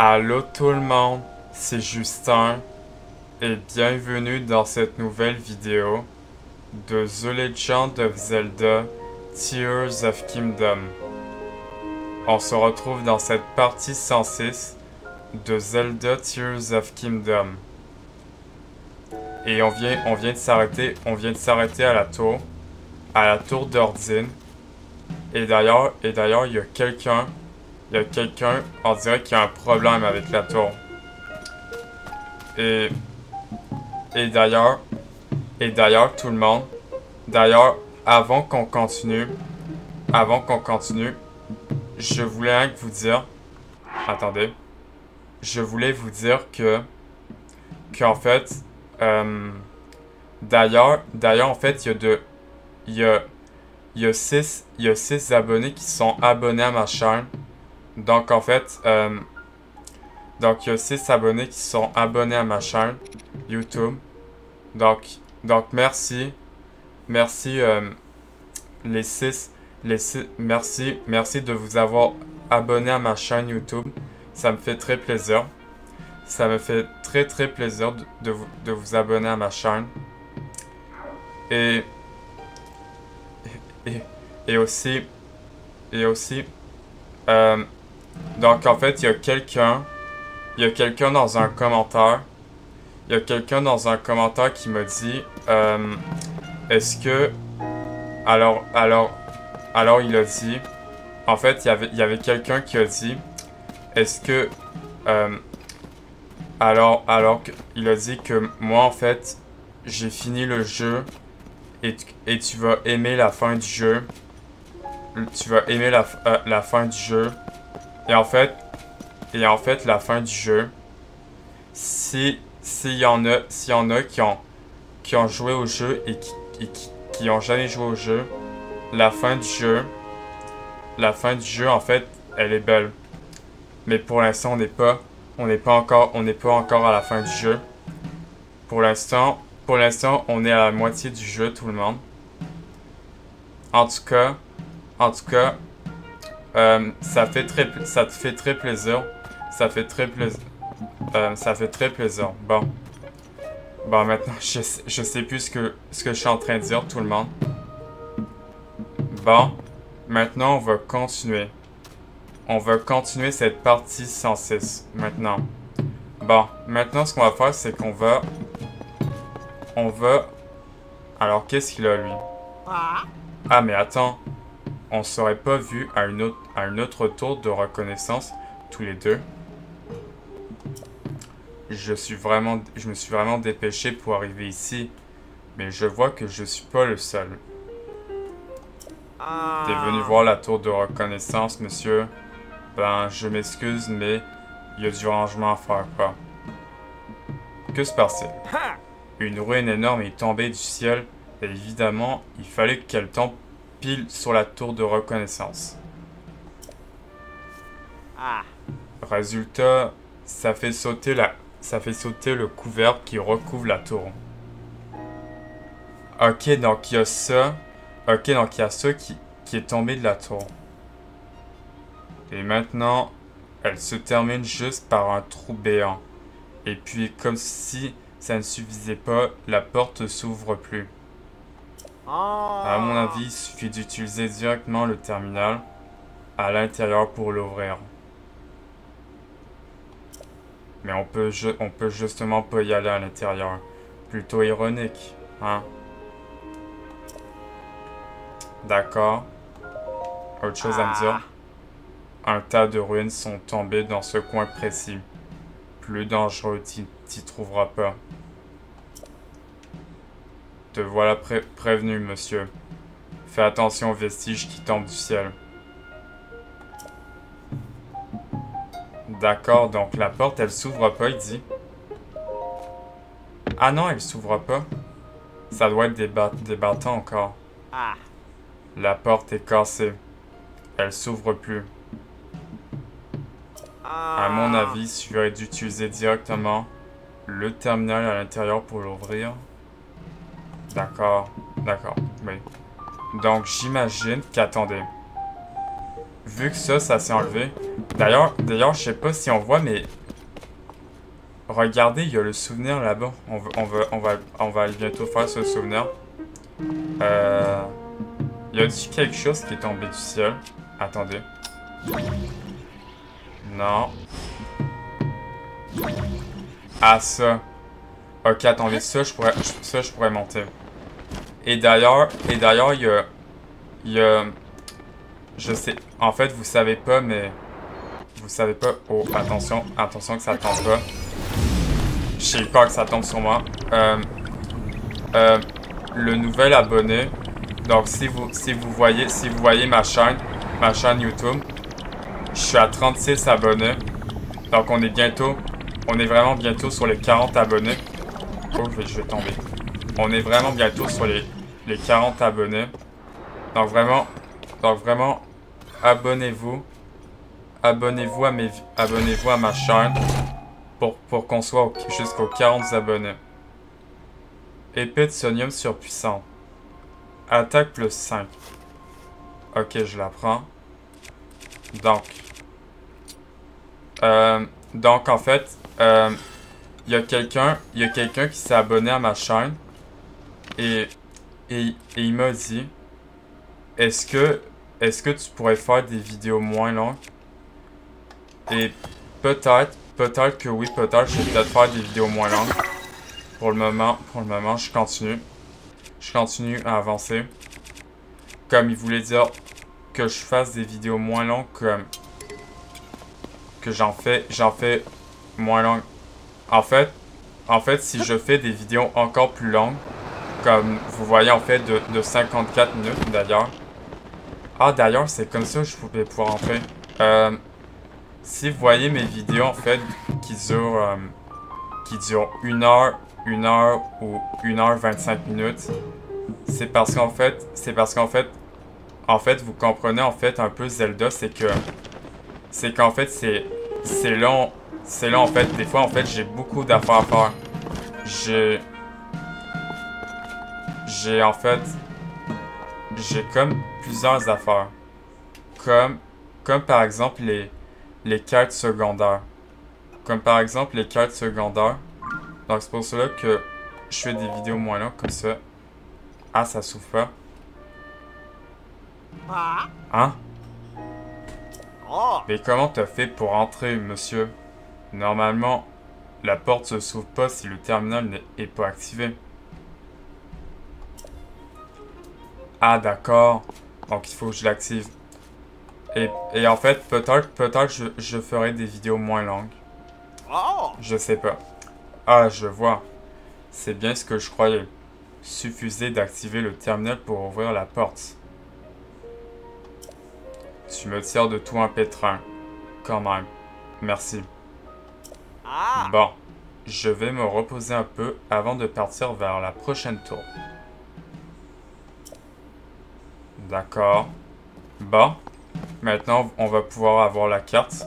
Allô tout le monde, c'est Justin et bienvenue dans cette nouvelle vidéo de The Legend of Zelda Tears of Kingdom. On se retrouve dans cette partie 106 de Zelda Tears of Kingdom. Et on vient de s'arrêter à la tour d'Ordine. Et d'ailleurs, il y a quelqu'un, on dirait qu'il y a un problème avec la tour. Et, et d'ailleurs, tout le monde, d'ailleurs, avant qu'on continue, je voulais vous dire, attendez, je voulais vous dire qu'en fait, d'ailleurs, en fait, il y a six abonnés qui sont abonnés à ma chaîne. Donc, en fait, donc il y a 6 abonnés qui sont abonnés à ma chaîne YouTube. Donc merci. Merci, les 6. Merci de vous avoir abonné à ma chaîne YouTube. Ça me fait très plaisir. Ça me fait très plaisir de vous abonner à ma chaîne. Et, et aussi, donc en fait, il y a quelqu'un dans un commentaire. Il y a quelqu'un dans un commentaire qui m'a dit est-ce que. Alors il a dit. En fait, il y avait quelqu'un qui a dit est-ce que. Il a dit que moi, en fait, j'ai fini le jeu et tu vas aimer la fin du jeu. Tu vas aimer la fin du jeu. Et en fait, la fin du jeu, s'il y en a qui ont joué au jeu et qui ont jamais joué au jeu, la fin du jeu, en fait, elle est belle. Mais pour l'instant, on n'est pas encore à la fin du jeu. Pour l'instant, on est à la moitié du jeu, tout le monde. En tout cas, ça te fait très plaisir. Ça fait très plaisir. Bon, maintenant, je sais plus ce que je suis en train de dire, tout le monde. Bon, maintenant, on va continuer. On va continuer cette partie 106, maintenant. Bon, maintenant, ce qu'on va faire, c'est qu'on va... Alors, qu'est-ce qu'il a, lui? Ah, mais attends. On serait pas vu à une autre tour de reconnaissance, tous les deux. Je me suis vraiment dépêché pour arriver ici, mais je vois que je suis pas le seul. T'es venu voir la tour de reconnaissance, monsieur? Ben, je m'excuse, mais il y a du rangement à faire, quoi. Que se passe-t-il? Une ruine énorme est tombée du ciel, et évidemment, il fallait qu'elle tombe pile sur la tour de reconnaissance. Résultat, ça fait sauter le couvercle qui recouvre la tour. Ok, donc il y a ça. Ok, donc il y a ça qui est tombé de la tour. Et maintenant, elle se termine juste par un trou béant. Et puis, comme si ça ne suffisait pas, la porte s'ouvre plus. À mon avis, il suffit d'utiliser directement le terminal à l'intérieur pour l'ouvrir. Mais on peut justement pas y aller à l'intérieur. Plutôt ironique, hein? D'accord. Autre chose à me dire? Un tas de ruines sont tombées dans ce coin précis. Plus dangereux, t'y trouveras pas. Te voilà prévenu, monsieur. Fais attention aux vestiges qui tombent du ciel. D'accord, donc la porte, elle s'ouvre pas, il dit. Ah non, elle s'ouvre pas. Ça doit être des bâtons encore. La porte est cassée. Elle s'ouvre plus. À mon avis, il suffirait d'utiliser directement le terminal à l'intérieur pour l'ouvrir. D'accord, oui. Donc j'imagine qu'attendez. vu que ça s'est enlevé. D'ailleurs, je sais pas si on voit, mais regardez, il y a le souvenir là-bas. On va bientôt faire ce souvenir. Y a-t-il quelque chose qui est tombé du ciel? Attendez. Non. Ah, ça. Ok, attendez, ça, je pourrais monter. Et d'ailleurs, il y a, je sais, en fait, vous savez pas, mais, vous savez pas, oh, attention que ça tombe pas. J'ai peur que ça tombe sur moi. Le nouvel abonné, donc si vous voyez ma chaîne YouTube, je suis à 36 abonnés, donc on est vraiment bientôt sur les 40 abonnés. Oh, je vais tomber. On est vraiment bientôt sur les 40 abonnés. Donc vraiment, abonnez-vous. Abonnez-vous à ma chaîne pour qu'on soit jusqu'aux 40 abonnés. Épée de sonium surpuissante. Attaque plus 5. Ok, je la prends. Donc en fait, il y a quelqu'un qui s'est abonné à ma chaîne et il m'a dit, est-ce que tu pourrais faire des vidéos moins longues? Et peut-être que oui, peut-être je vais peut-être faire des vidéos moins longues. Pour le moment, je continue. Je continue à avancer. Comme il voulait dire que je fasse des vidéos moins longues, comme que j'en fais moins longues. En fait, si je fais des vidéos encore plus longues, comme vous voyez en fait de 54 minutes d'ailleurs. Ah d'ailleurs, c'est comme ça que je pouvais pouvoir entrer. Si vous voyez mes vidéos en fait qui durent 1 heure ou 1h25 minutes, c'est parce qu'en fait, vous comprenez en fait un peu Zelda, c'est qu'en fait c'est long en fait, des fois en fait j'ai beaucoup d'affaires à faire. J'ai comme plusieurs affaires. Comme par exemple les quêtes secondaires. Donc c'est pour cela que je fais des vidéos moins longues comme ça. Ah, ça s'ouvre pas. Hein? Mais comment t'as fait pour entrer, monsieur? Normalement, la porte se s'ouvre pas si le terminal n'est pas activé. Ah, d'accord. Donc il faut que je l'active. Et en fait, peut-être je ferai des vidéos moins longues. Je sais pas. Ah, je vois. C'est bien ce que je croyais. Suffisait d'activer le terminal pour ouvrir la porte. Tu me tires de tout un pétrin. Quand même. Merci. Bon. Je vais me reposer un peu avant de partir vers la prochaine tour. D'accord. Bon. Maintenant, on va pouvoir avoir la carte.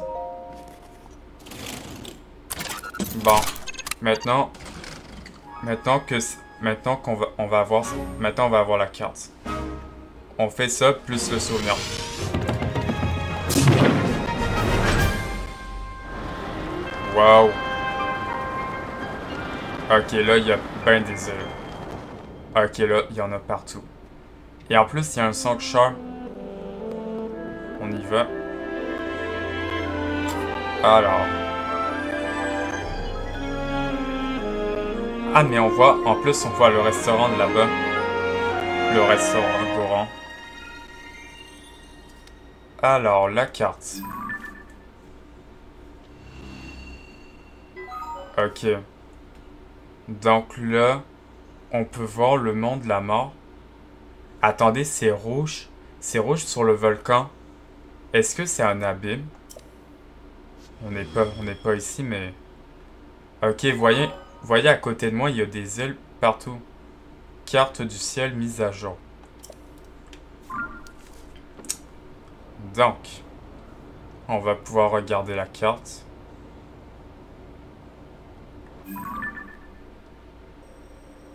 Bon. Maintenant on va avoir la carte. On fait ça plus le souvenir. Wow. Ok, là, il y a ben des îles. Ok, là, il y en a partout. Et en plus, il y a un sanctuaire. On y va. Alors. Ah, mais en plus, on voit le restaurant de là-bas. Le restaurant Goron. Alors, la carte. Ok. Donc là, on peut voir le monde de la mort. Attendez, c'est rouge. C'est rouge sur le volcan. Est-ce que c'est un abîme? On n'est pas ici, mais... Ok, voyez à côté de moi, il y a des îles partout. Carte du ciel mise à jour. Donc, on va pouvoir regarder la carte.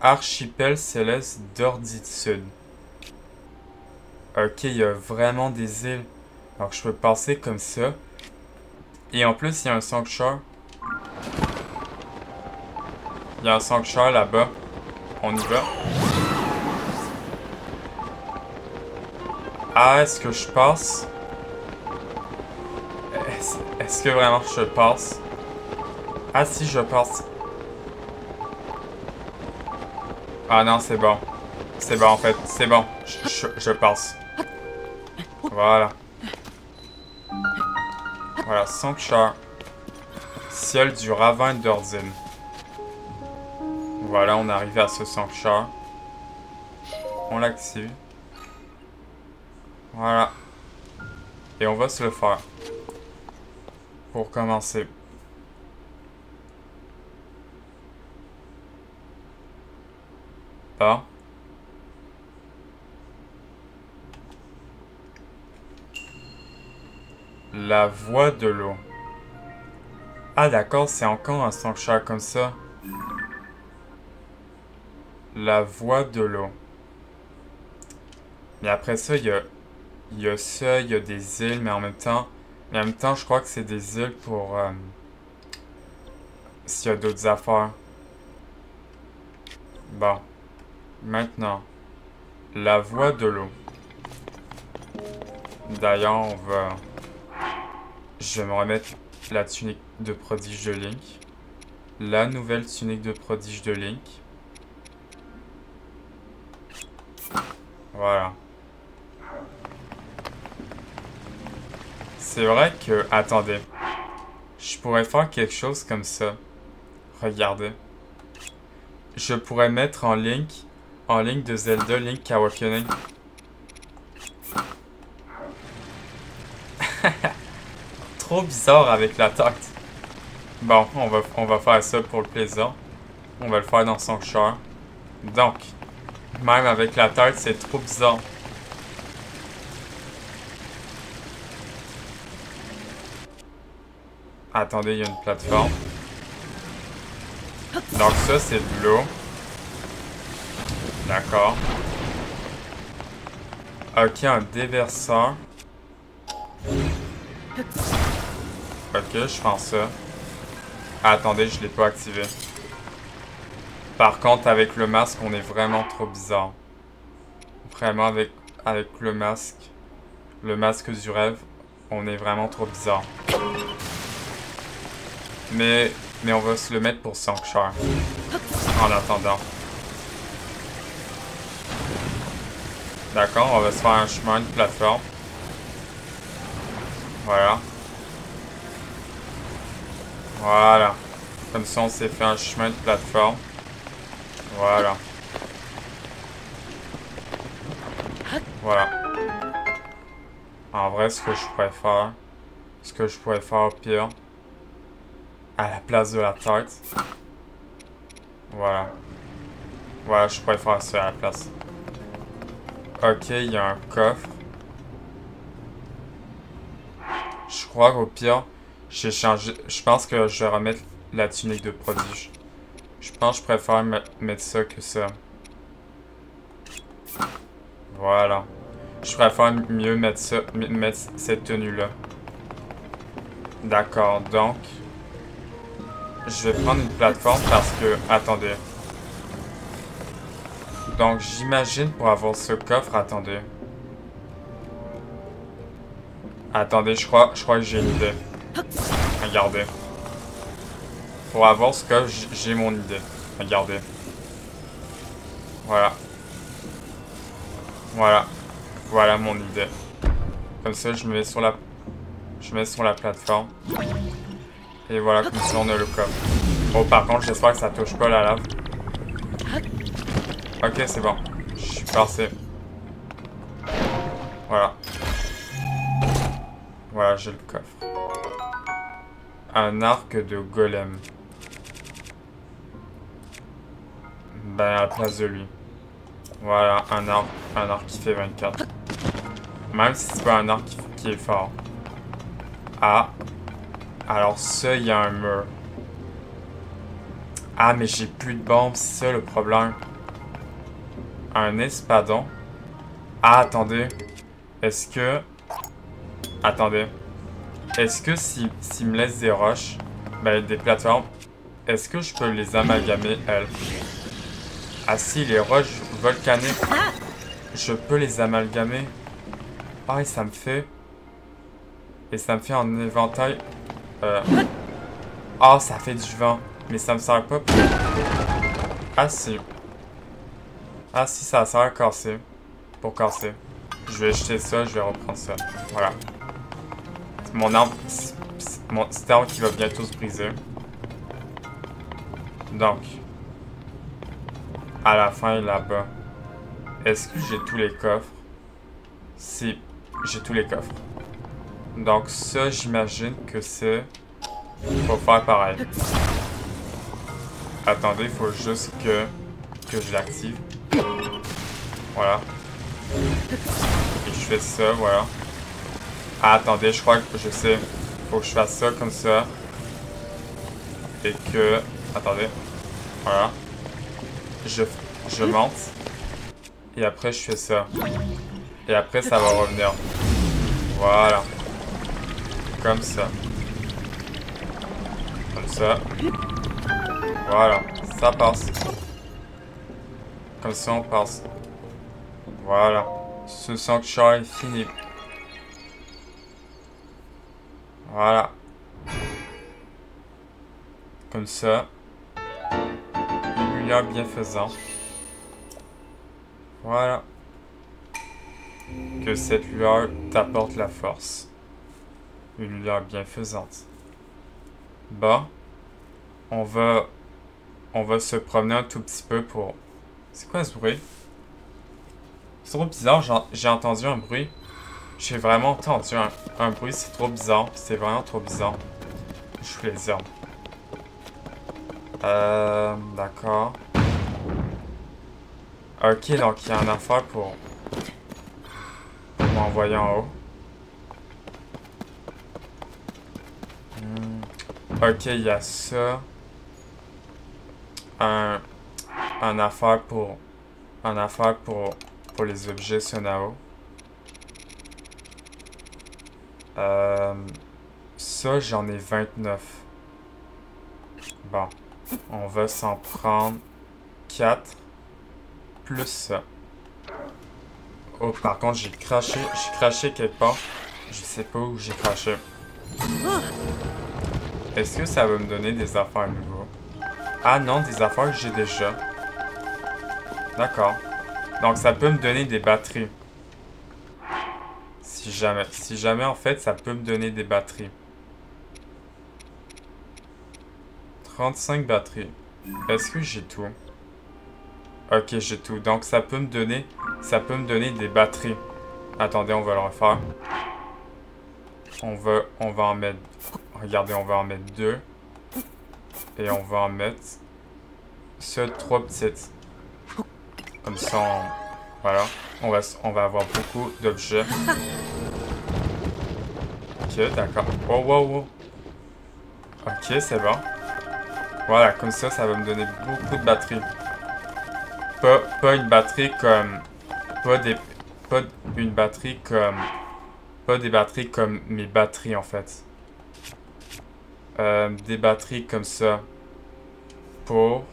Archipel céleste d'Orditude. Ok, il y a vraiment des îles. Alors je peux passer comme ça. Et en plus, il y a un sanctuaire. Il y a un sanctuaire là-bas. On y va. Ah, est-ce que je passe? Est-ce que vraiment je passe? Ah si, je passe. Ah non, c'est bon. C'est bon en fait, c'est bon. Je passe. Voilà. Voilà, sanctuaire. Ciel du ravin d'Ordine. Voilà, on est arrivé à ce sanctuaire. On l'active. Voilà. Et on va se le faire. Pour commencer. Ah. La voie de l'eau. Ah d'accord, c'est encore un sanctuaire comme ça. La voie de l'eau. Mais après ça, il y a ça, il y a des îles, mais en même temps, je crois que c'est des îles pour s'il y a d'autres affaires. Bon, maintenant, la voie de l'eau. D'ailleurs, je vais me remettre la tunique de prodige de Link. La nouvelle tunique de prodige de Link. Voilà. C'est vrai que... Attendez. Je pourrais faire quelque chose comme ça. Regardez. Je pourrais mettre en Link de Zelda Link Awakening. Trop bizarre avec la tête. Bon, on va faire ça pour le plaisir. On va le faire dans son cœur. Donc, même avec la tête, c'est trop bizarre. Attendez, il y a une plateforme. Donc ça, c'est de l'eau. D'accord. Ok, un déverseur. Ok, je prends ça. Ah, attendez, je l'ai pas activé. Par contre, avec le masque, on est vraiment trop bizarre. Vraiment, avec le masque du rêve, on est vraiment trop bizarre. Mais on va se le mettre pour sanctuaire. En attendant. D'accord, on va se faire un chemin, une plateforme. Voilà. Voilà. Comme ça, on s'est fait un chemin de plateforme. Voilà. Voilà. En vrai, ce que je pourrais faire au pire, à la place de la tête. Voilà. Voilà, je pourrais faire ça à la place. Ok, il y a un coffre. Je crois qu'au pire, j'ai changé. Je pense que je vais remettre la tunique de prodige. Je pense que je préfère mettre ça que ça. Voilà. Je préfère mieux mettre ça, mettre cette tenue-là. D'accord, donc... Je vais prendre une plateforme parce que... Attendez. Donc, j'imagine pour avoir ce coffre... Attendez. Attendez, je crois que j'ai une idée. Regardez. Pour avoir ce coffre, j'ai mon idée. Regardez. Voilà. Voilà. Voilà mon idée. Comme ça, je me mets sur la plateforme. Et voilà, comme ça, on a le coffre. Oh, par contre, j'espère que ça touche pas la lave. Ok, c'est bon. Je suis passé. Voilà. Voilà, j'ai le coffre. Un arc de golem. Ben, à la place de lui. Voilà, un arc qui fait 24. Même si c'est pas un arc qui est fort. Ah. Alors ça, il y a un mur. Ah, mais j'ai plus de bombes, c'est ça le problème. Un espadon. Ah, attendez. Est-ce que... Attendez. Est-ce que s'il me laisse des roches, ben des plateformes, est-ce que je peux les amalgamer, elles? Ah si, les roches volcaniques, je peux les amalgamer. Ah, et ça me fait... Et ça me fait un éventail... Ah, ça fait du vent. Mais ça me sert pas pour... Ah si. Ah si, ça sert à casser. Pour casser. Je vais jeter ça, je vais reprendre ça. Voilà. Mon arbre... Cet arbre qui va bientôt se briser. Donc... À la fin, là-bas. Est-ce que j'ai tous les coffres? Si, j'ai tous les coffres. Donc ça, j'imagine que c'est... Faut faire pareil. Attendez, il faut juste que je l'active. Voilà. Et je fais ça, voilà. Ah, attendez, je crois que je sais. Faut que je fasse ça comme ça. Et que... Attendez. Voilà. Je monte. Et après, je fais ça. Et après, ça va revenir. Voilà. Comme ça. Comme ça. Voilà. Ça passe. Comme ça, on passe. Voilà. Ce sanctuaire est fini. Voilà. Comme ça. Une lumière bienfaisante. Voilà. Que cette lueur t'apporte la force. Une lueur bienfaisante. Bon. On va se promener un tout petit peu pour... C'est quoi ce bruit? C'est trop bizarre, j'ai entendu un bruit. J'ai vraiment entendu un bruit, c'est trop bizarre. C'est vraiment trop bizarre. Je fous les herbes. D'accord. Ok, donc il y a une affaire pour m'envoyer en haut. Ok, il y a ça. Un affaire pour les objets Sonao. Ça, j'en ai 29. Bon. On va s'en prendre 4. Plus ça. Oh, par contre, j'ai craché quelque part. Je sais pas où j'ai craché. Est-ce que ça va me donner des affaires nouveaux? Ah non, des affaires que j'ai déjà. D'accord. Donc ça peut me donner des batteries. Si jamais en fait, ça peut me donner des batteries. 35 batteries. Est-ce que j'ai tout? Ok, j'ai tout. Donc ça peut me donner des batteries. Attendez, on va le refaire. On va en mettre... Regardez, on va en mettre 2. Et on va en mettre... 3 petites. Comme ça, voilà. On va avoir beaucoup d'objets. Ok, d'accord. Oh, wow, wow. Ok, c'est bon. Voilà, comme ça va me donner beaucoup de batteries. Pas une batterie comme... Pas une batterie comme... Pas des batteries comme mes batteries, en fait. Des batteries comme ça. Pour...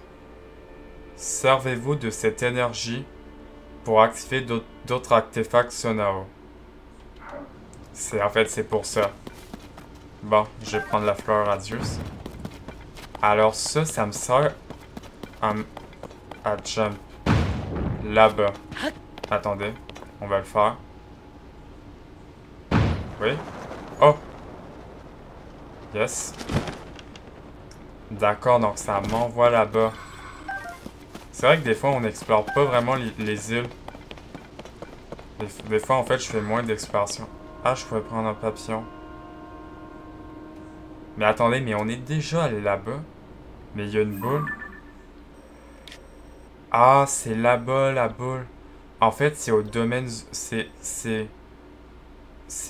Servez-vous de cette énergie pour activer d'autres artefacts Sonao. En fait, c'est pour ça. Bon, je vais prendre la fleur radieuse. Alors ça me sert à jump. Là-bas. Attendez, on va le faire. Oui. Oh! Yes. D'accord, donc ça m'envoie là-bas. C'est vrai que des fois, on n'explore pas vraiment les îles. Des fois, en fait, je fais moins d'exploration. Ah, je pourrais prendre un papillon. Mais attendez, mais on est déjà allé là-bas. Mais il y a une boule. Ah, c'est là-bas, la boule. En fait, c'est au domaine... C'est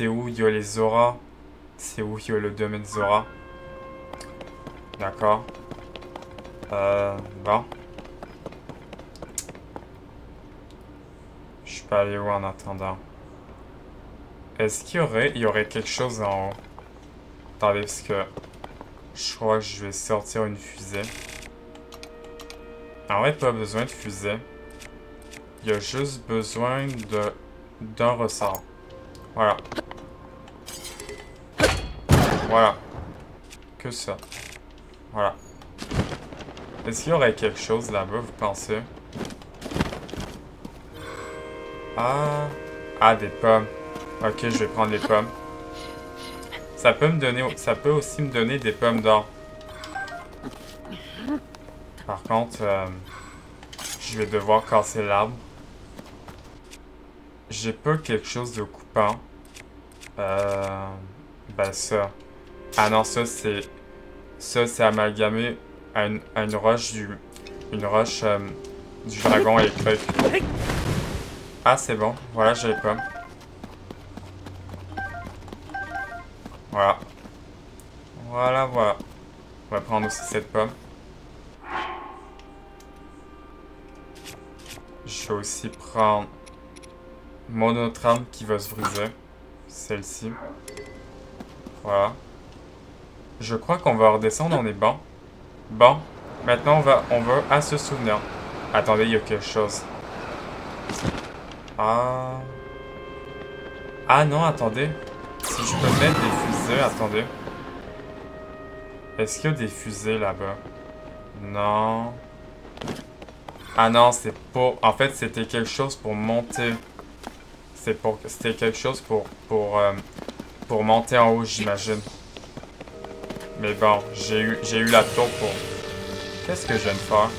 où il y a les auras. C'est où il y a le domaine Zora. D'accord. Bon. Je peux aller où en attendant? Est-ce qu'il y aurait quelque chose en haut? Attendez, parce que je crois que je vais sortir une fusée. En vrai, pas besoin de fusée. Il y a juste besoin d'un ressort. Voilà. Voilà. Que ça. Voilà. Est-ce qu'il y aurait quelque chose là-bas, vous pensez? Ah. Ah, des pommes. Ok, je vais prendre les pommes. Ça peut aussi me donner des pommes d'or. Par contre, je vais devoir casser l'arbre. J'ai pas quelque chose de coupant. Ben ça. Ah non, ça c'est amalgamé à une roche une roche du dragon électrique. Ah, c'est bon. Voilà, j'ai les pommes. Voilà. Voilà, voilà. On va prendre aussi cette pomme. Je vais aussi prendre mon autre arme qui va se briser. Celle-ci. Voilà. Je crois qu'on va redescendre, on est bon. Bon. Maintenant, on va à se souvenir. Attendez, il y a quelque chose. Ah. Ah non, attendez. Si je peux mettre des fusées, attendez. Est-ce qu'il y a des fusées là-bas? Non. Ah non, c'est pour... En fait, c'était quelque chose pour monter. C'était quelque chose pour monter en haut, j'imagine. Mais bon, j'ai eu la tour pour... Qu'est-ce que je viens de faire?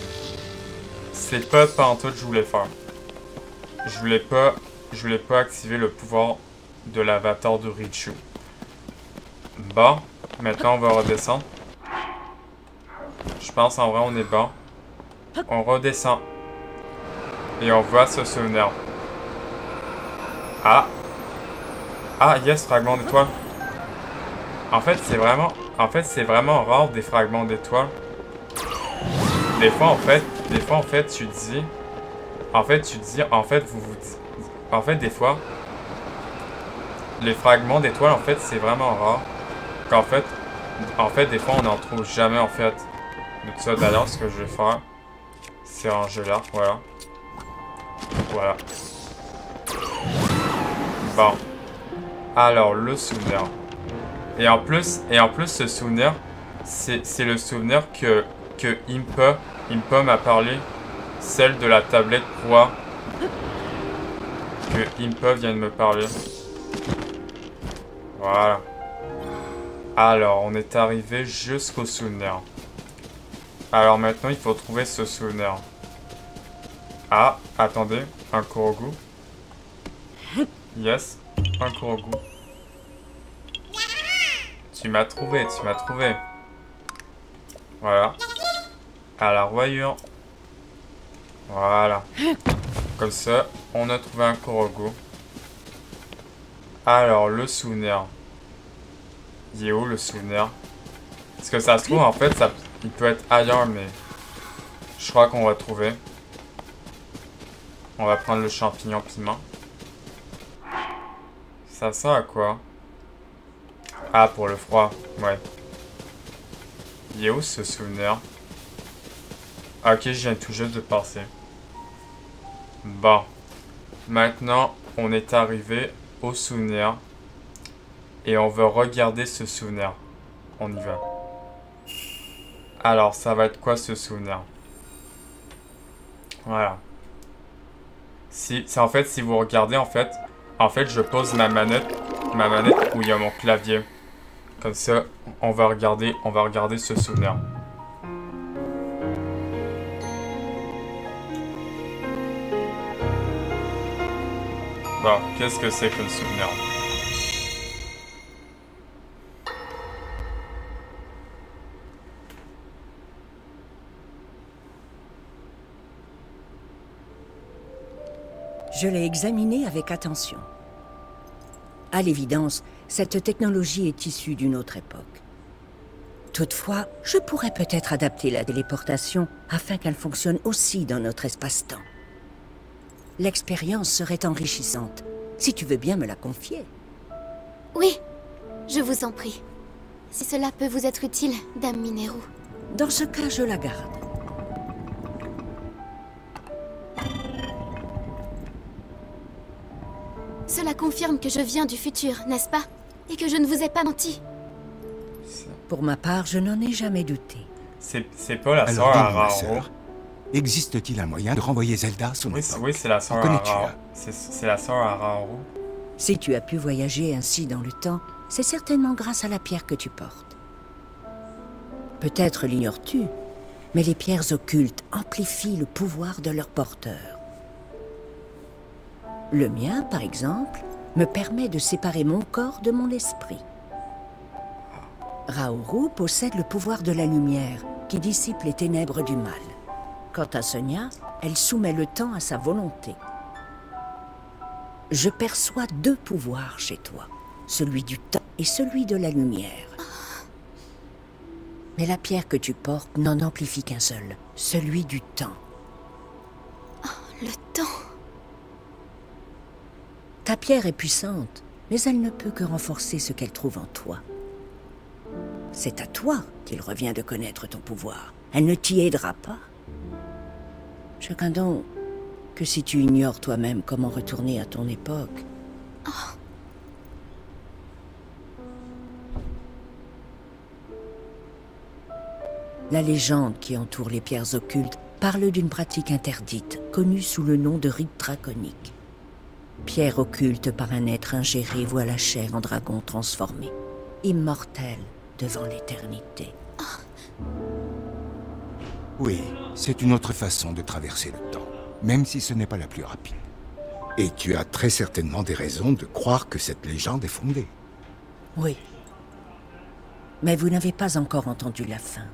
C'est pas pantoute que je voulais faire. Je voulais pas activer le pouvoir de l'avatar de Richu. Bon, maintenant on va redescendre. Je pense en vrai on est bon. On redescend. Et on va se souvenir. Ah. Ah yes, fragment d'étoile. En fait c'est vraiment rare des fragments d'étoiles. Des fois en fait tu dis. En fait des fois les fragments d'étoiles en fait c'est vraiment rare. En fait des fois on n'en trouve jamais en fait. De tout ça d'ailleurs ce que je vais faire. C'est ranger là, voilà. Voilà. Bon. Alors, le souvenir. Et en plus ce souvenir, c'est le souvenir que Impa m'a parlé. Celle de la tablette proie. Que Impa vient de me parler. Voilà. Alors, on est arrivé jusqu'au souvenir. Alors maintenant, il faut trouver ce souvenir. Ah, attendez, un Kurogu. Yes, un Kurogu. Tu m'as trouvé, tu m'as trouvé. Voilà. À la royure. Voilà. Comme ça, on a trouvé un Kurogu. Alors, le souvenir. Il est où le souvenir? Parce que ça se trouve, en fait, il peut être ailleurs, mais je crois qu'on va trouver. On va prendre le champignon piment. Ça sert à quoi? Ah, pour le froid, ouais. Il est où ce souvenir? Ok, je viens tout juste de passer. Bon. Maintenant, on est arrivé au souvenir. Et on veut regarder ce souvenir. On y va. Alors, ça va être quoi ce souvenir? Voilà. En fait, si vous regardez, en fait, je pose ma manette où il y a mon clavier. Comme ça, on va regarder ce souvenir. Bon, qu'est-ce que c'est que le souvenir? Je l'ai examiné avec attention. À l'évidence, cette technologie est issue d'une autre époque. Toutefois, je pourrais peut-être adapter la téléportation afin qu'elle fonctionne aussi dans notre espace-temps. L'expérience serait enrichissante, si tu veux bien me la confier. Oui, je vous en prie. Si cela peut vous être utile, Dame Mineru. Dans ce cas, je la garde. Cela confirme que je viens du futur, n'est-ce pas? Et que je ne vous ai pas menti. Pour ma part, je n'en ai jamais douté. C'est pas la Alors sœur à dis-moi, ma Raoru. sœur, existe-t-il un moyen de renvoyer Zelda à son Oui, époque? oui, c'est la sœur En à connais-tu Raoru. un? C'est la sœur à Raoru. Si tu as pu voyager ainsi dans le temps, c'est certainement grâce à la pierre que tu portes. Peut-être l'ignores-tu, mais les pierres occultes amplifient le pouvoir de leur porteur. Le mien, par exemple, me permet de séparer mon corps de mon esprit. Raoru possède le pouvoir de la lumière, qui dissipe les ténèbres du mal. Quant à Sonia, elle soumet le temps à sa volonté. Je perçois deux pouvoirs chez toi, celui du temps et celui de la lumière. Mais la pierre que tu portes n'en amplifie qu'un seul, celui du temps. Le temps. Ta pierre est puissante, mais elle ne peut que renforcer ce qu'elle trouve en toi. C'est à toi qu'il revient de connaître ton pouvoir. Elle ne t'y aidera pas. Je crains donc que si tu ignores toi-même comment retourner à ton époque... La légende qui entoure les pierres occultes parle d'une pratique interdite, connue sous le nom de rite draconique. Pierre occulte par un être ingéré voit la chair en dragon transformé, immortel devant l'éternité. Oui, c'est une autre façon de traverser le temps, même si ce n'est pas la plus rapide. Et tu as très certainement des raisons de croire que cette légende est fondée. Oui. Mais vous n'avez pas encore entendu la fin.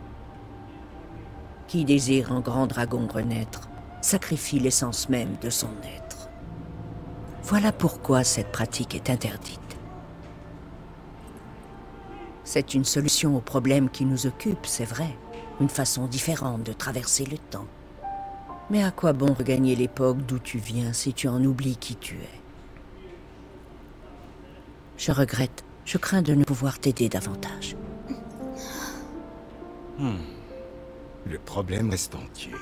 Qui désire un grand dragon renaître, sacrifie l'essence même de son être. Voilà pourquoi cette pratique est interdite. C'est une solution au problème qui nous occupe, c'est vrai. Une façon différente de traverser le temps. Mais à quoi bon regagner l'époque d'où tu viens si tu en oublies qui tu es? Je regrette. Je crains de ne pouvoir t'aider davantage. Le problème reste entier.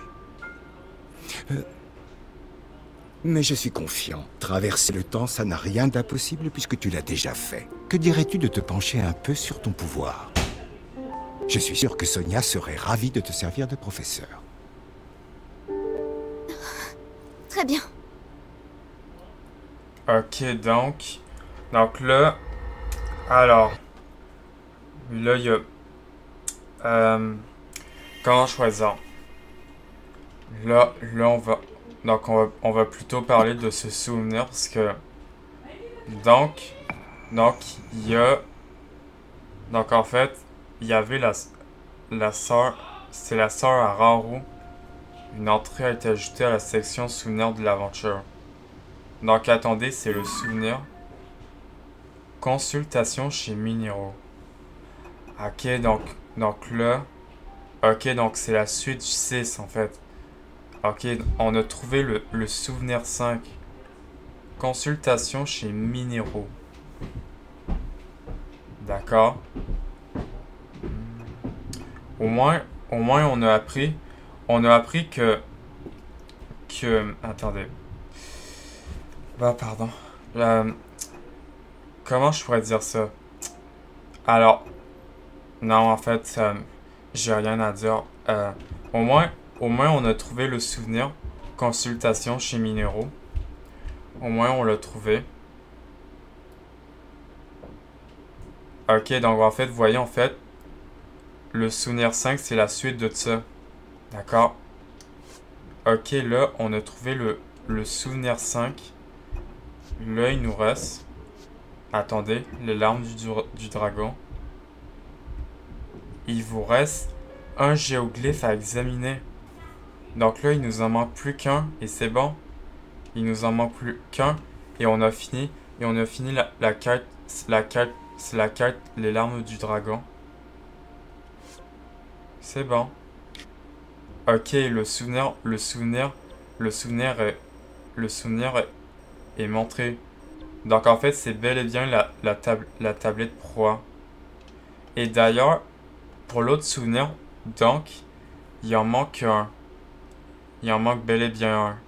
Mais je suis confiant. Traverser le temps, ça n'a rien d'impossible puisque tu l'as déjà fait. Que dirais-tu de te pencher un peu sur ton pouvoir? Je suis sûr que Sonia serait ravie de te servir de professeur. Très bien. Ok, donc là, alors, là, il y a, comment choisir? Là, on va plutôt parler de ce souvenir parce que, donc, il y a, donc en fait, il y avait la sœur, c'est la sœur à Raoru. Une entrée a été ajoutée à la section souvenir de l'aventure. Donc attendez, c'est le souvenir. Consultation chez Mineru. Ok, donc là. Ok, donc c'est la suite du 6 en fait. Ok, on a trouvé le souvenir 5. Consultation chez Mineru. D'accord. Au moins on a appris. On a appris que attendez. Bah pardon. Comment je pourrais dire ça? Alors, non en fait, j'ai rien à dire. Au moins on a trouvé le souvenir. Consultation chez Mineru. Au moins on l'a trouvé. Ok, donc en fait, vous voyez en fait, le souvenir 5 c'est la suite de ça. D'accord. Ok, là, on a trouvé le souvenir 5. Là, il nous reste... Attendez, les larmes du dragon. Il vous reste un géoglyphe à examiner. Donc là, il nous en manque plus qu'un, et c'est bon. Il nous en manque plus qu'un, et on a fini. Et on a fini la quête, c'est la quête, les larmes du dragon. C'est bon. Ok, le souvenir est montré Donc en fait, c'est bel et bien la tablette proie. Et d'ailleurs, pour l'autre souvenir, donc, il en manque un. Il en manque bel et bien un.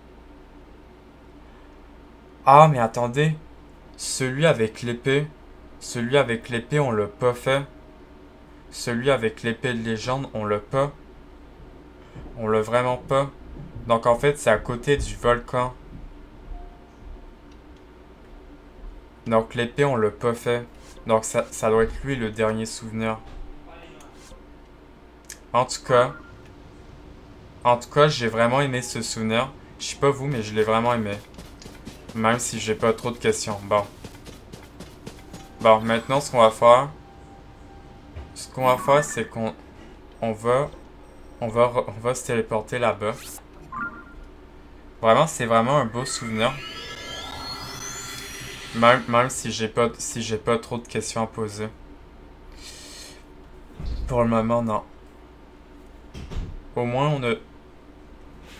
Ah, mais attendez. Celui avec l'épée, on l'a pas fait. Celui avec l'épée de légende, on l'a pas. On l'a vraiment pas. Donc en fait, c'est à côté du volcan. Donc l'épée, on l'a pas fait. Donc ça doit être lui le dernier souvenir. En tout cas, j'ai vraiment aimé ce souvenir. Je sais pas vous, mais je l'ai vraiment aimé. Même si j'ai pas trop de questions. Bon. Bon, maintenant ce qu'on va faire. C'est qu'on va se téléporter là-bas. Vraiment, c'est vraiment un beau souvenir. Même si j'ai pas trop de questions à poser. Pour le moment, non. Au moins,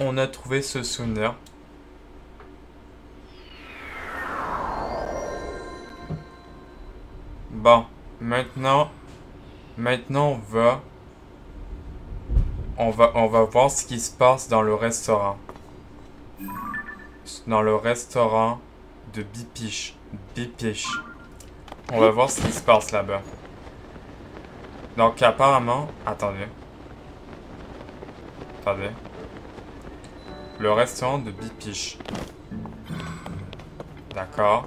on a trouvé ce souvenir. Bon, maintenant on va voir ce qui se passe dans le restaurant. Dans le restaurant de Bipiche. On va voir ce qui se passe là-bas. Donc apparemment, attendez. Le restaurant de Bipiche. D'accord.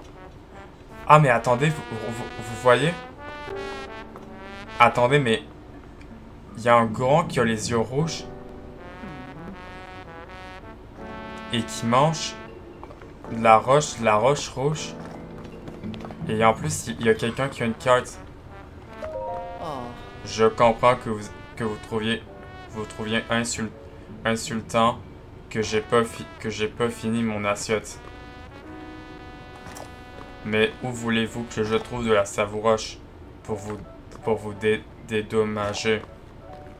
Ah mais attendez, vous voyez? Attendez, mais il y a un grand qui a les yeux rouges et qui mange de la roche rouge. Et en plus, il y a quelqu'un qui a une carte. Je comprends que vous trouviez insultant que j'ai pas fini mon assiette. Mais où voulez-vous que je trouve de la savouroche pour vous dédommager?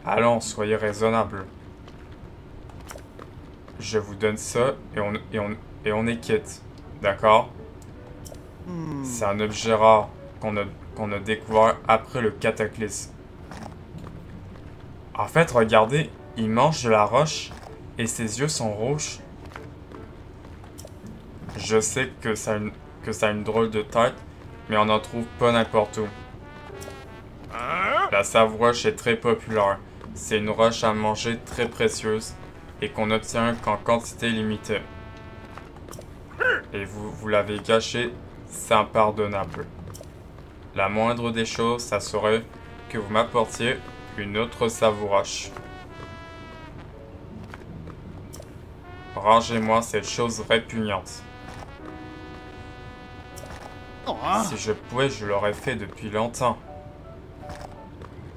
Allons, soyez raisonnable. Je vous donne ça et on est quitte. D'accord? C'est un objet rare qu'on a découvert après le cataclysme. En fait, regardez, il mange de la roche et ses yeux sont rouges. Je sais que ça a une drôle de tête, mais on n'en trouve pas n'importe où. La savouroche est très populaire. C'est une roche à manger très précieuse et qu'on obtient qu'en quantité limitée. Et vous l'avez gâché, c'est impardonnable. La moindre des choses, ça serait que vous m'apportiez une autre savouroche. Rangez-moi cette chose répugnante. Si je pouvais, je l'aurais fait depuis longtemps.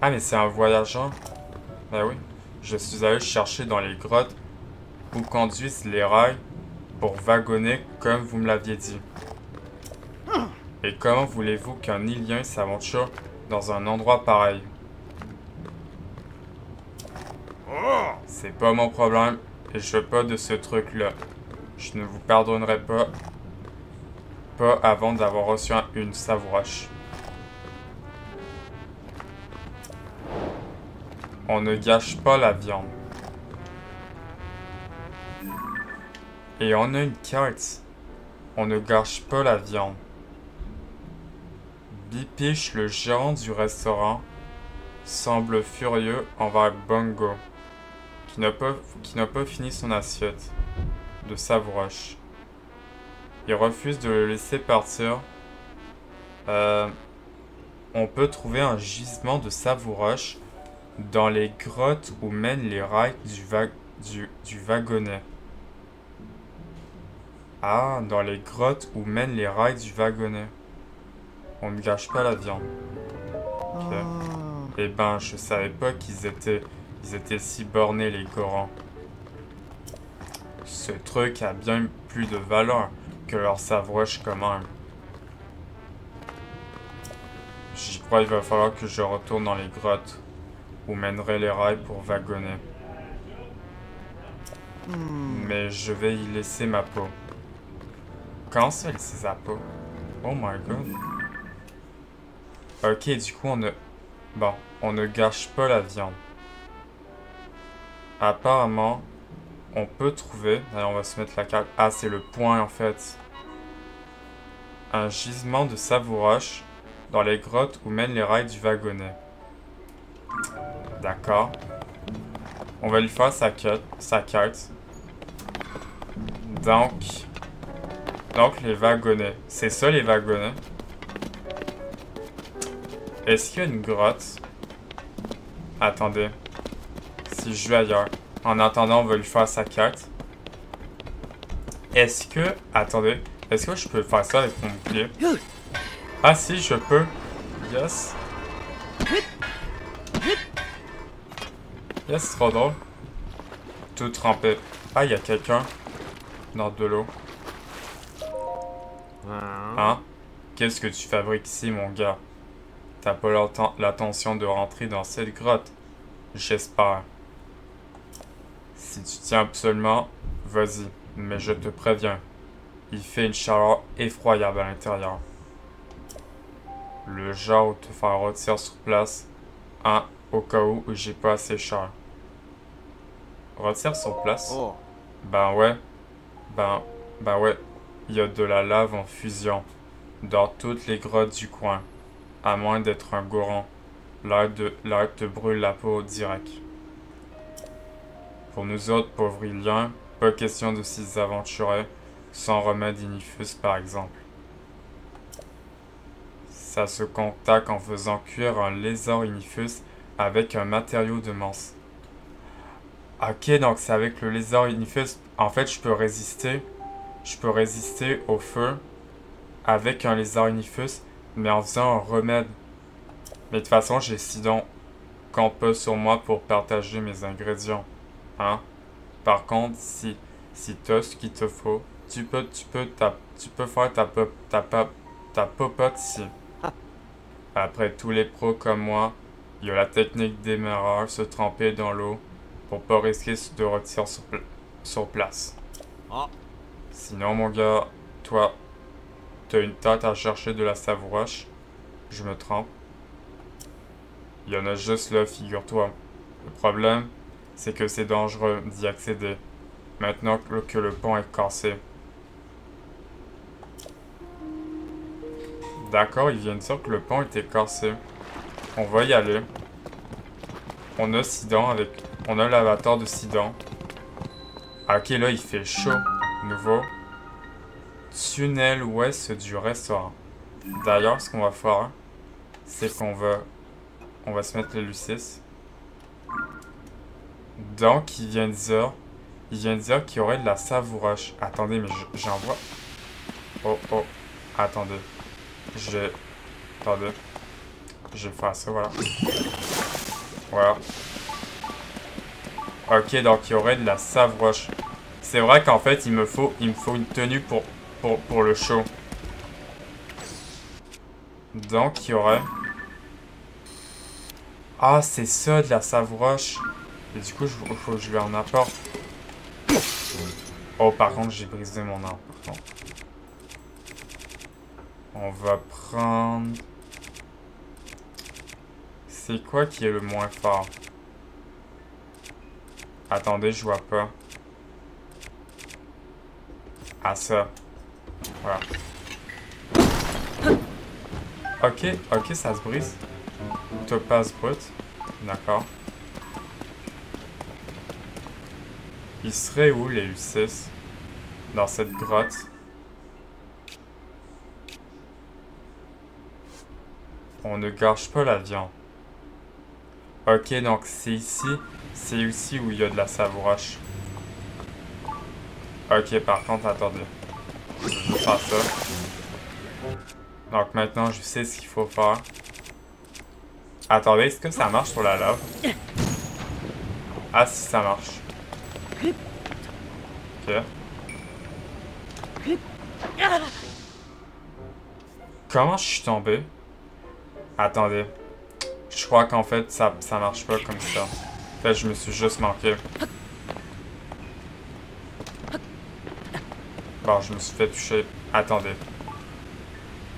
Ah, mais c'est un voyageur. Ben oui. Je suis allé chercher dans les grottes où conduisent les rails pour wagonner comme vous me l'aviez dit. Et comment voulez-vous qu'un Ilien s'aventure dans un endroit pareil? C'est pas mon problème et je veux pas de ce truc-là. Je ne vous pardonnerai pas avant d'avoir reçu une savouroche. On ne gâche pas la viande. Et on a une carte. On ne gâche pas la viande. Bipiche, le gérant du restaurant, semble furieux envers Bongo, qui n'a pas fini son assiette de savouroche. Il refuse de le laisser partir. On peut trouver un gisement de savouroche dans les grottes où mènent les rails du wagonnet. Ah, dans les grottes où mènent les rails du wagonnet. On ne gâche pas la viande. Ok. Eh ben, je savais pas qu'ils étaient si bornés, les Gorans. Ce truc a bien plus de valeur que leur savouroche quand même. J'y crois, il va falloir que je retourne dans les grottes où mèneraient les rails pour wagonner. Mais je vais y laisser ma peau. Comment ça, laisser sa peau? Oh my god. Ok, du coup, on ne... Bon, on ne gâche pas la viande. Apparemment, on peut trouver... Allez, on va se mettre la carte. Ah, c'est le point, en fait. Un gisement de savouroche dans les grottes où mènent les rails du wagonnet. D'accord. On va lui faire sa carte. Donc les wagonnets. C'est ça les wagonnets. Est-ce qu'il y a une grotte? Attendez. Si je vais ailleurs. En attendant, on va lui faire sa carte. Est-ce que... Attendez. Est-ce que je peux faire ça avec mon bouclier? Ah si, je peux. Yes. Yes, c'est trop drôle. Tout trempé. Ah, il y a quelqu'un dans de l'eau. Hein? Qu'est-ce que tu fabriques ici, mon gars? T'as pas l'intention de rentrer dans cette grotte? J'espère. Si tu tiens absolument, vas-y. Mais je te préviens. Il fait une chaleur effroyable à l'intérieur. Le genre où te faire retirer sur place, hein, au cas où j'ai pas assez cher. Retire sur place? Oh. Ben ouais. Ben ouais. Il y a de la lave en fusion dans toutes les grottes du coin. À moins d'être un goron. L'air te brûle la peau direct. Pour nous autres pauvres Iliens, pas question de s'y aventurer sans remède Inifus par exemple. Ça se contacte en faisant cuire un lézard Inifus avec un matériau de mance. Ok, donc c'est avec le lézard Inifus. En fait, je peux résister au feu avec un lézard Inifus, mais en faisant un remède. Mais de toute façon, j'ai Sidon compte pas sur moi pour partager mes ingrédients. Hein? Par contre, si t'as ce qu'il te faut, tu peux faire ta popote ici. Après tous les pros comme moi, il y a la technique démarreur, se tremper dans l'eau pour pas risquer de retirer sur place. Sinon, mon gars, toi, t'as une tête à chercher de la savouroche. Je me trompe. Il y en a juste là, figure-toi. Le problème, c'est que c'est dangereux d'y accéder, maintenant que le pont est cassé. D'accord, il vient de dire que le pont était cassé. On va y aller. On a Sidon avec... On a l'avatar de Sidon. Ah, ok, là, il fait chaud. Nouveau. Tunnel ouest du restaurant. D'ailleurs, ce qu'on va faire, c'est qu'on va... On va se mettre le Lucis. Donc, il vient de dire... Il vient de dire qu'il y aurait de la savouroche. Attendez, mais j'en vois... Oh. Attendez. Attendez. Je vais faire ça, voilà. Voilà. Ok, donc il y aurait de la savouroche. C'est vrai qu'en fait, il me faut une tenue pour le show. Donc, il y aurait... Ah, c'est ça, de la savouroche. Et du coup, il faut que je lui en apporte. Oh, par contre, j'ai brisé mon arbre. Pardon. On va prendre... C'est quoi qui est le moins fort? Attendez, je vois pas. Ah, ça. Voilà. Ok, ça se brise. Topaz brut. D'accord. Il serait où les U6? Dans cette grotte. On ne gâche pas la viande. Ok, donc c'est ici. C'est ici où il y a de la savouroche. Ok, par contre, attendez. Je vais faire ça. Donc maintenant, je sais ce qu'il faut faire. Attendez, est-ce que ça marche sur la lave? Ah, si, ça marche. Ok. Comment je suis tombé? Attendez. Je crois qu'en fait, ça marche pas comme ça. En fait, je me suis juste manqué. Bon, je me suis fait toucher. Attendez.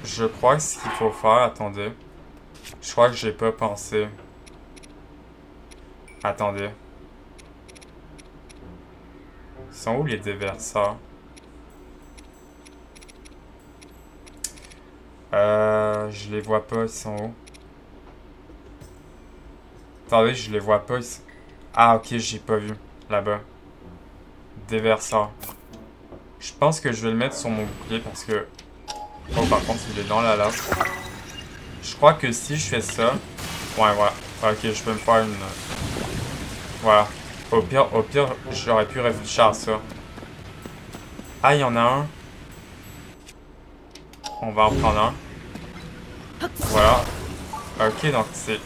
Je crois que ce qu'il faut faire... Attendez. Je crois que j'ai pas pensé. Attendez. Ils sont où les déverseurs? Je les vois pas, ils sont où? Attendez, je les vois pas. Ah, ok, j'ai pas vu. Là-bas. Déverseur. Je pense que je vais le mettre sur mon bouclier parce que... Oh, par contre, il est dans la lave. Je crois que si je fais ça... Ouais, voilà. Ok, je peux me faire une... Voilà. Au pire, j'aurais pu réfléchir à ça. Ah, il y en a un. On va en prendre un. Voilà. Ok, donc c'est...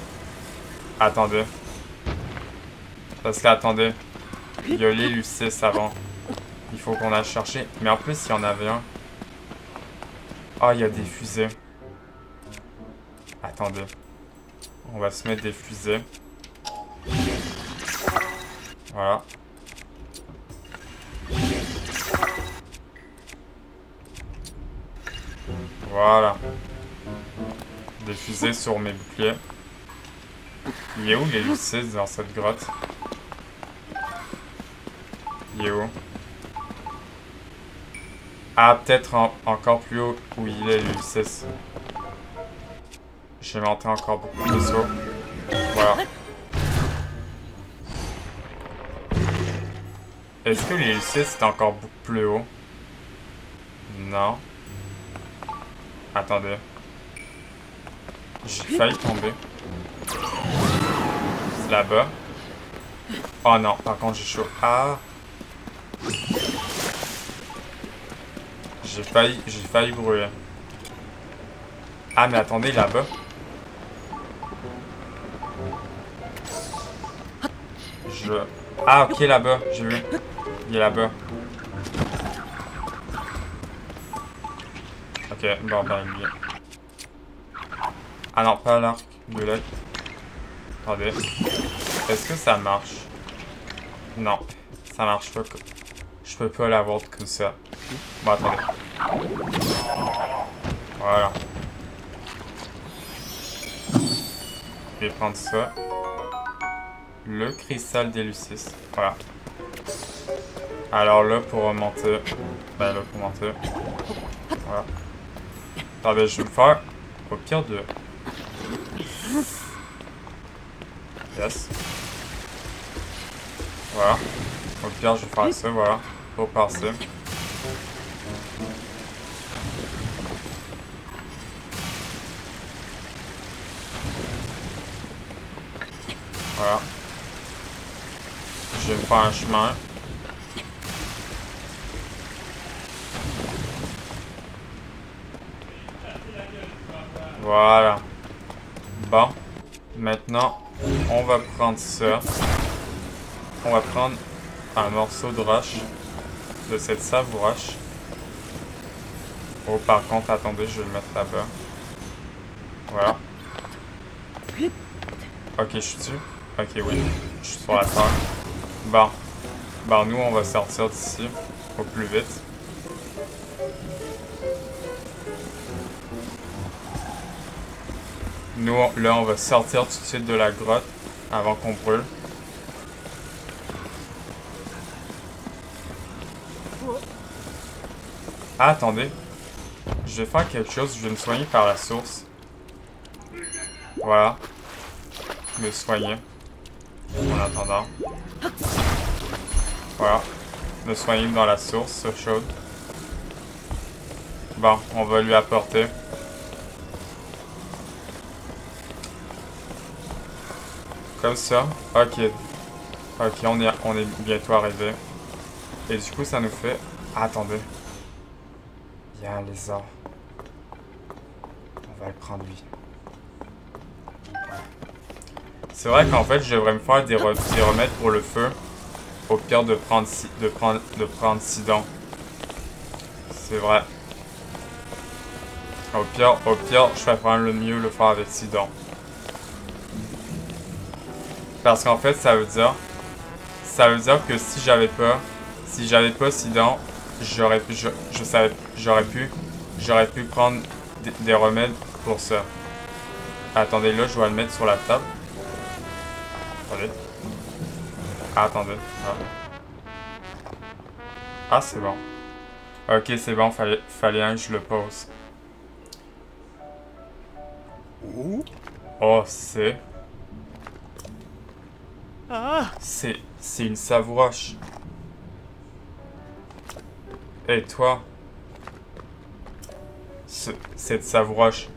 Attendez. Parce que, attendez. Il y a les Lucis avant. Il faut qu'on aille chercher. Mais en plus, il y en avait un. Ah, il y a des fusées. Attendez. On va se mettre des fusées. Voilà. Voilà. Des fusées sur mes boucliers. Il est où les Lucis dans cette grotte? Il est où? Ah, peut-être encore plus haut où il est, Lucis. J'ai monté encore beaucoup plus haut. Voilà. Est-ce que les Lucis c'est encore beaucoup plus haut? Non. Attendez. J'ai failli tomber. C'est là-bas. Oh non, par contre j'ai chaud. Ah! J'ai failli brûler. Ah mais attendez, là-bas. Ah ok, là-bas, j'ai vu. Il est là-bas. Ok, bon ben il est. Ah non, pas l'arc de l'aide. Attendez. Est-ce que ça marche? Non, ça marche pas. Je peux pas l'avoir comme ça. Bon, attendez. Voilà. Je vais prendre ça. Le cristal des Lucis. Voilà. Alors là, pour remonter. Ben là, pour monter. Voilà. Attendez, je vais me faire au pire de... Yes. Voilà. Au pire, je vais faire ça, voilà. Pour passer. Voilà. Je vais me faire un chemin. Voilà. Bon. Maintenant, on va prendre ça. On va prendre un morceau de roche. De cette sable roche. Oh, par contre, attendez, je vais le mettre là-bas. Voilà. Ok, je suis dessus. Ok, oui. Je suis sur la terre. Bon. Bon, nous, on va sortir d'ici. Au plus vite. Nous, là, on va sortir tout de suite de la grotte. Avant qu'on brûle. Ah, attendez. Je vais faire quelque chose. Je vais me soigner par la source. Voilà. Me soigner. En attendant. Voilà. Me soigner dans la source chaude. Bon, on va lui apporter. Comme ça. Ok. Ok, on est bientôt arrivé. Et du coup, ça nous fait... Ah, attendez. Il y a un lézard. On va le prendre lui. C'est vrai qu'en fait, je devrais me faire des remèdes pour le feu. Au pire de prendre Sidon. C'est vrai. Au pire, je vais prendre le mieux le faire avec Sidon. Parce qu'en fait, ça veut dire que si j'avais pas Sidon, j'aurais pu prendre des remèdes pour ça. Attendez, là, je dois le mettre sur la table. Attendez. Ah, attendez. Ah, c'est bon. Ok, c'est bon, fallait un que je le pose. Oh, c'est... C'est une savouroche. Et toi? Cette savouroche.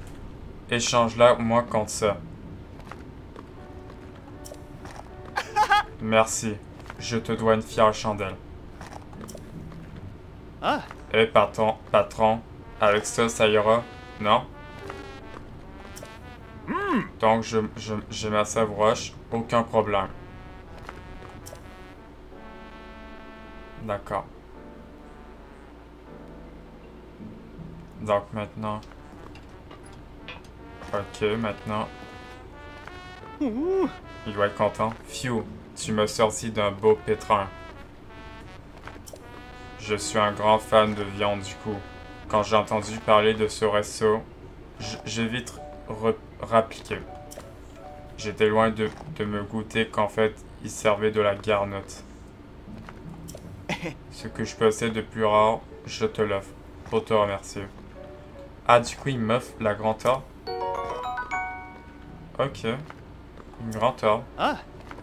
Échange-la, moi, contre ça. Merci. Je te dois une fière chandelle. Eh, patron, avec ça, ça ira, non? Donc, j'ai ma savouroche, aucun problème. D'accord. Donc, maintenant... Ok, maintenant... Il doit être content. Phew, tu m'as sorti d'un beau pétrin. Je suis un grand fan de viande du coup. Quand j'ai entendu parler de ce resto, j'ai vite rappliqué. J'étais loin de me goûter qu'en fait, il servait de la garnotte. Ce que je possède de plus rare, je te l'offre, pour te remercier. Ah, du coup, il m'offre la grande or. Ok. Une grande or.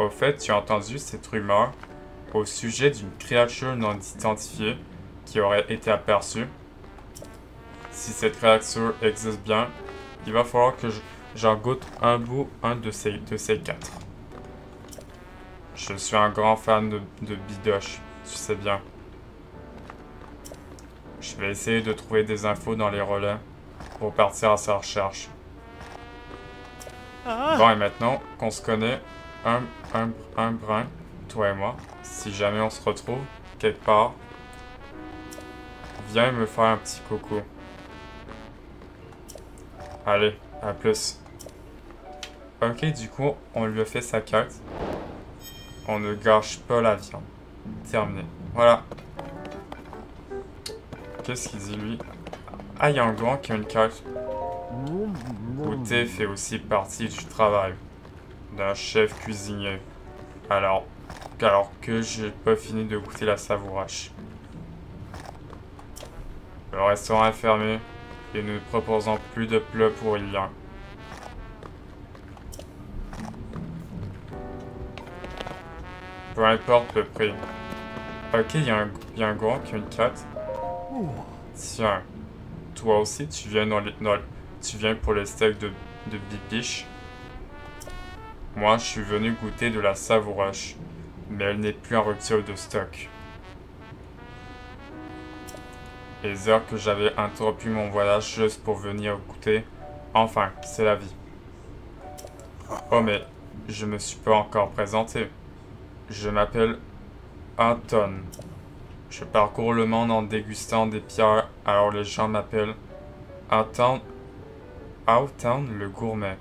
Au fait, tu as entendu cette rumeur au sujet d'une créature non identifiée qui aurait été aperçue. Si cette créature existe bien, il va falloir que j'en goûte un de ces 4. Je suis un grand fan de bidoche, tu sais bien. Je vais essayer de trouver des infos dans les relais pour partir à sa recherche. Bon, et maintenant qu'on se connaît un brin, toi et moi, si jamais on se retrouve quelque part, viens me faire un petit coucou. Allez, à plus. Ok, du coup, on lui a fait sa carte. On ne gâche pas la viande. Terminé. Voilà. Qu'est-ce qu'il dit, lui? Ah, il y a un gant qui a une carte. Goûter fait aussi partie du travail d'un chef cuisinier. Alors que j'ai pas fini de goûter la savouroche. Le restaurant est fermé et nous ne proposons plus de plats pour il y a. Peu importe le prix. Ok, il y a un gars qui a une carte. Tiens, toi aussi tu viens tu viens pour le steak de bibiche. Moi, je suis venu goûter de la savouroche, mais elle n'est plus en rupture de stock. Les heures que j'avais interrompu mon voyage juste pour venir goûter, enfin, c'est la vie. Oh mais, je me suis pas encore présenté. Je m'appelle Anton. Je parcours le monde en dégustant des pierres, alors les gens m'appellent Anton le gourmet.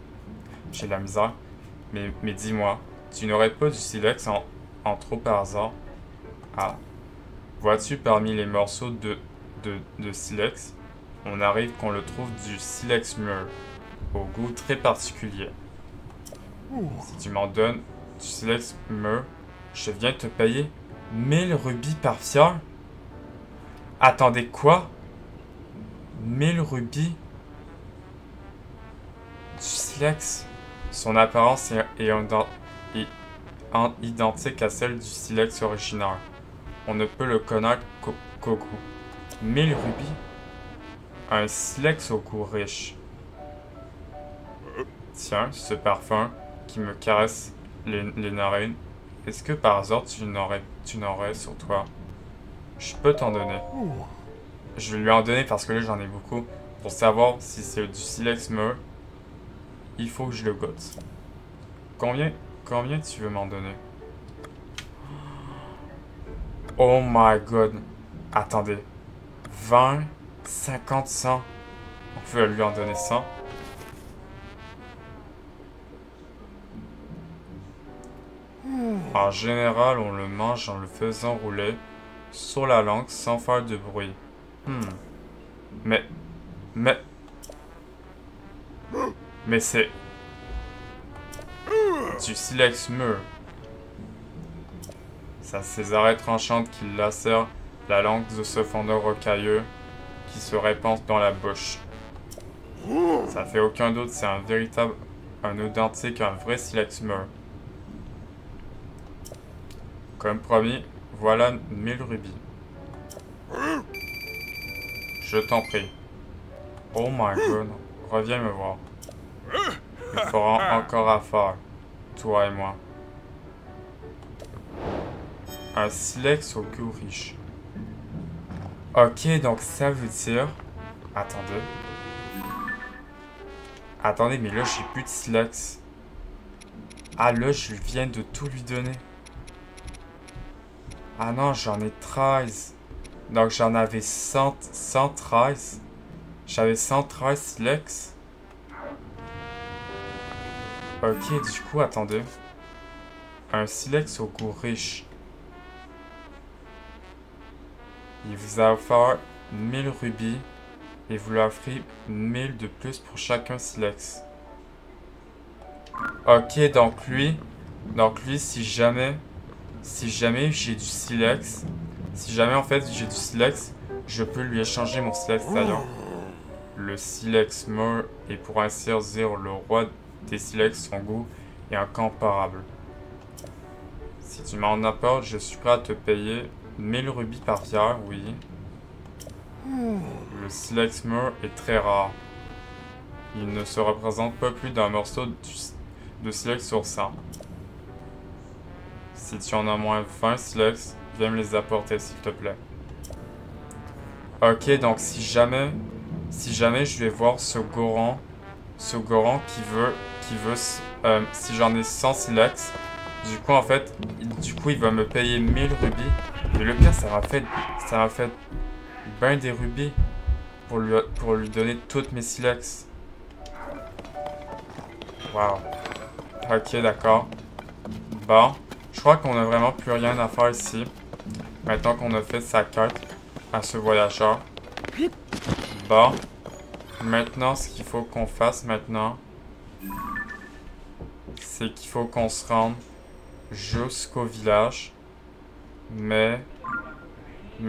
J'ai la misère. Mais dis-moi, tu n'aurais pas du silex en trop par hasard? Ah. Vois-tu parmi les morceaux de silex, on arrive qu'on le trouve du silex mûr, au goût très particulier. Si tu m'en donnes du silex mûr, je viens te payer 1000 rubis par pierre? Attendez, quoi? 1000 rubis? Du silex? Son apparence est identique à celle du silex original. On ne peut le connaître qu'au goût. 1000 rubis? Un silex au goût riche. Tiens, ce parfum qui me caresse les narines, est-ce que par hasard tu n'aurais sur toi? Je peux t'en donner. Je vais lui en donner parce que là j'en ai beaucoup. Pour savoir si c'est du silex mûr, il faut que je le goûte. Combien tu veux m'en donner? Oh my god. Attendez. 20, 50, 100. On peut lui en donner 100. En général, on le mange en le faisant rouler sur la langue sans faire de bruit. Mais... Mais c'est... du silex mûr. C'est ces arêtes tranchantes qui lacèrent la langue de ce fondeur rocailleux qui se répand dans la bouche. Ça fait aucun doute, c'est un véritable, un authentique, un vrai silex mûr. Comme promis, voilà 1000 rubis. Je t'en prie. Oh my god, reviens me voir. Il fera encore affaire, toi et moi. Un silex au goût riche. Ok, donc ça veut dire... Attendez. Attendez, mais là, j'ai plus de silex. Ah, là, je viens de tout lui donner. Ah non, j'en ai 13. Donc, j'en avais 113. J'avais 113 silex. Ok, du coup, attendez. Un silex au goût riche. Il vous a offert 1000 rubis et vous lui offrez 1000 de plus pour chacun silex. Ok, donc lui, si jamais j'ai du silex, si jamais en fait j'ai du silex, je peux lui échanger mon silex d'ailleurs. Le silex mûr est pour ainsi dire le roi des silex, son goût est incomparable. Si tu m'en apportes, je suis prêt à te payer 1000 rubis par pierre, oui. Le silex mûr est très rare. Il ne se représente pas plus d'un morceau de silex sur 100. Si tu en as moins 20 silex, viens me les apporter s'il te plaît. Ok, donc si jamais je vais voir ce Goron qui veut, si j'en ai 100 silex, du coup en fait, il va me payer 1000 rubis. Mais le pire, ça m'a fait ben des rubis pour lui donner toutes mes silex. Wow. Ok, d'accord. Bon, je crois qu'on a vraiment plus rien à faire ici. Maintenant qu'on a fait sa quête à ce voyageur. Bon. Maintenant, ce qu'il faut qu'on fasse maintenant, c'est qu'il faut qu'on se rende jusqu'au village. Mais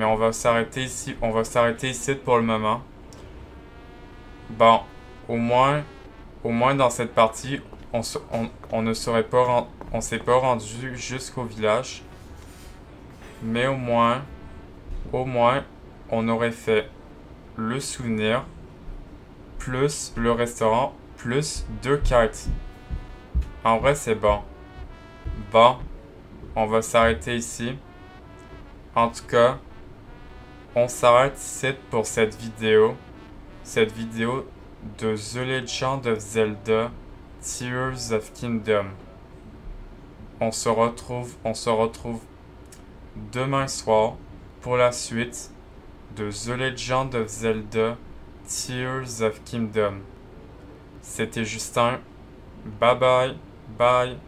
on va s'arrêter ici. On va s'arrêter ici pour le moment. Bon, au moins dans cette partie, on s'est pas rendu jusqu'au village. Mais au moins, on aurait fait le souvenir, plus le restaurant, plus 2 quêtes. En vrai, c'est bon. Bon, on va s'arrêter ici. En tout cas, on s'arrête ici pour cette vidéo. Cette vidéo de The Legend of Zelda Tears of Kingdom. On se retrouve demain soir pour la suite de The Legend of Zelda Tears of Kingdom. C'était Justin. Bye bye. Bye.